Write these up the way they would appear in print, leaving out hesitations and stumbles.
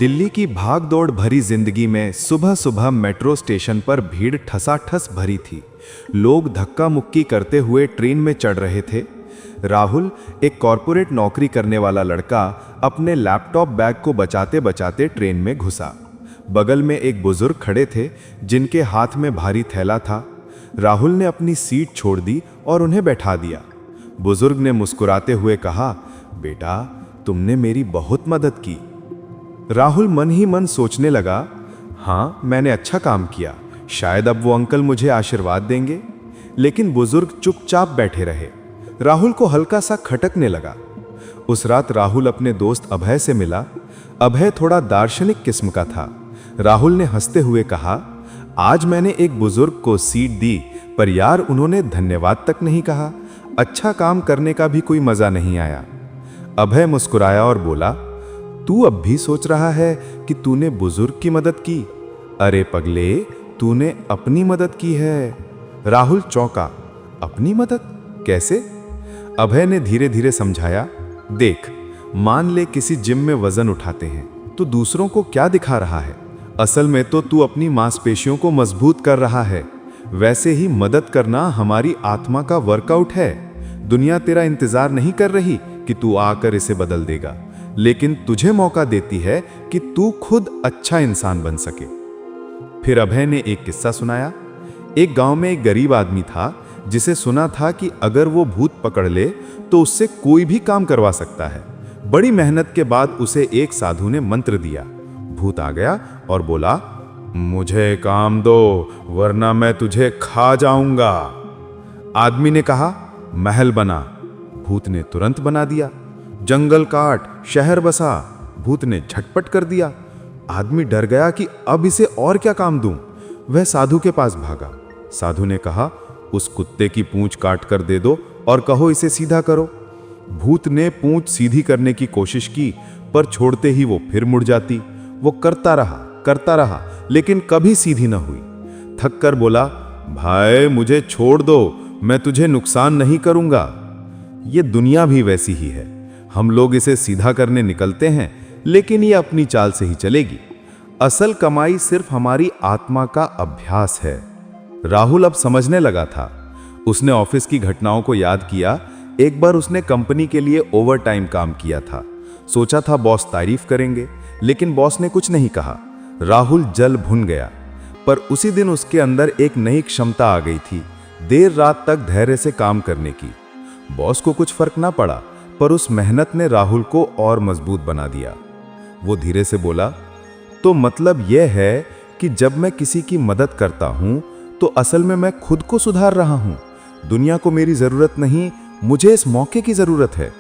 दिल्ली की भागदौड़ भरी जिंदगी में सुबह सुबह मेट्रो स्टेशन पर भीड़ ठसाठस भरी थी। लोग धक्का मुक्की करते हुए ट्रेन में चढ़ रहे थे। राहुल, एक कॉरपोरेट नौकरी करने वाला लड़का, अपने लैपटॉप बैग को बचाते बचाते ट्रेन में घुसा। बगल में एक बुजुर्ग खड़े थे जिनके हाथ में भारी थैला था। राहुल ने अपनी सीट छोड़ दी और उन्हें बैठा दिया। बुजुर्ग ने मुस्कुराते हुए कहा, बेटा, तुमने मेरी बहुत मदद की। राहुल मन ही मन सोचने लगा, हाँ, मैंने अच्छा काम किया, शायद अब वो अंकल मुझे आशीर्वाद देंगे। लेकिन बुजुर्ग चुपचाप बैठे रहे। राहुल को हल्का सा खटकने लगा। उस रात राहुल अपने दोस्त अभय से मिला। अभय थोड़ा दार्शनिक किस्म का था। राहुल ने हंसते हुए कहा, आज मैंने एक बुजुर्ग को सीट दी, पर यार उन्होंने धन्यवाद तक नहीं कहा। अच्छा काम करने का भी कोई मजा नहीं आया। अभय मुस्कुराया और बोला, तू अब भी सोच रहा है कि तूने बुजुर्ग की मदद की? अरे पगले, तूने अपनी मदद की है। राहुल चौंका, अपनी मदद कैसे? अभय ने धीरे धीरे समझाया, देख, मान ले किसी जिम में वजन उठाते हैं तो दूसरों को क्या दिखा रहा है? असल में तो तू अपनी मांसपेशियों को मजबूत कर रहा है। वैसे ही मदद करना हमारी आत्मा का वर्कआउट है। दुनिया तेरा इंतजार नहीं कर रही कि तू आकर इसे बदल देगा, लेकिन तुझे मौका देती है कि तू खुद अच्छा इंसान बन सके। फिर अभय ने एक किस्सा सुनाया। एक गांव में एक गरीब आदमी था जिसे सुना था कि अगर वो भूत पकड़ ले तो उससे कोई भी काम करवा सकता है। बड़ी मेहनत के बाद उसे एक साधु ने मंत्र दिया। भूत आ गया और बोला, मुझे काम दो वरना मैं तुझे खा जाऊंगा। आदमी ने कहा, महल बना। भूत ने तुरंत बना दिया। जंगल काट, शहर बसा। भूत ने झटपट कर दिया। आदमी डर गया कि अब इसे और क्या काम दूं। वह साधु के पास भागा। साधु ने कहा, उस कुत्ते की पूंछ काट कर दे दो और कहो इसे सीधा करो। भूत ने पूंछ सीधी करने की कोशिश की, पर छोड़ते ही वो फिर मुड़ जाती। वो करता रहा, लेकिन कभी सीधी न हुई। थक कर बोला, भाई मुझे छोड़ दो, मैं तुझे नुकसान नहीं करूंगा। ये दुनिया भी वैसी ही है। हम लोग इसे सीधा करने निकलते हैं, लेकिन ये अपनी चाल से ही चलेगी। असल कमाई सिर्फ हमारी आत्मा का अभ्यास है। राहुल अब समझने लगा था। उसने ऑफिस की घटनाओं को याद किया। एक बार उसने कंपनी के लिए ओवरटाइम काम किया था। सोचा था बॉस तारीफ करेंगे, लेकिन बॉस ने कुछ नहीं कहा। राहुल जल भुन गया। पर उसी दिन उसके अंदर एक नई क्षमता आ गई थी, देर रात तक धैर्य से काम करने की। बॉस को कुछ फर्क ना पड़ा, पर उस मेहनत ने राहुल को और मजबूत बना दिया। वो धीरे से बोला, तो मतलब यह है कि जब मैं किसी की मदद करता हूं तो असल में मैं खुद को सुधार रहा हूं। दुनिया को मेरी जरूरत नहीं, मुझे इस मौके की जरूरत है।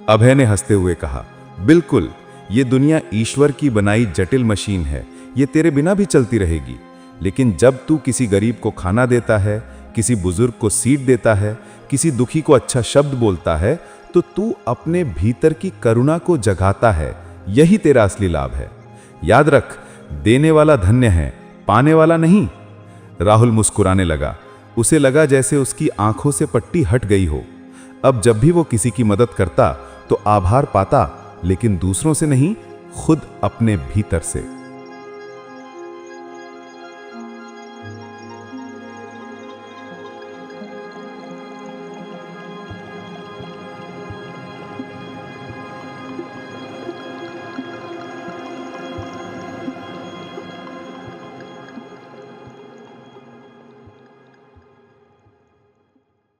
अभय ने हंसते हुए कहा, बिल्कुल, ये दुनिया ईश्वर की बनाई जटिल मशीन है। ये तेरे बिना भी चलती रहेगी। लेकिन जब तू किसी गरीब को खाना देता है, किसी बुजुर्ग को सीट देता है, किसी दुखी को अच्छा शब्द बोलता है, तो तू अपने भीतर की करुणा को जगाता है। यही तेरा असली लाभ है। याद रख, देने वाला धन्य है, पाने वाला नहीं। राहुल मुस्कुराने लगा। उसे लगा जैसे उसकी आंखों से पट्टी हट गई हो। अब जब भी वो किसी की मदद करता तो आभार पाता, लेकिन दूसरों से नहीं, खुद अपने भीतर से।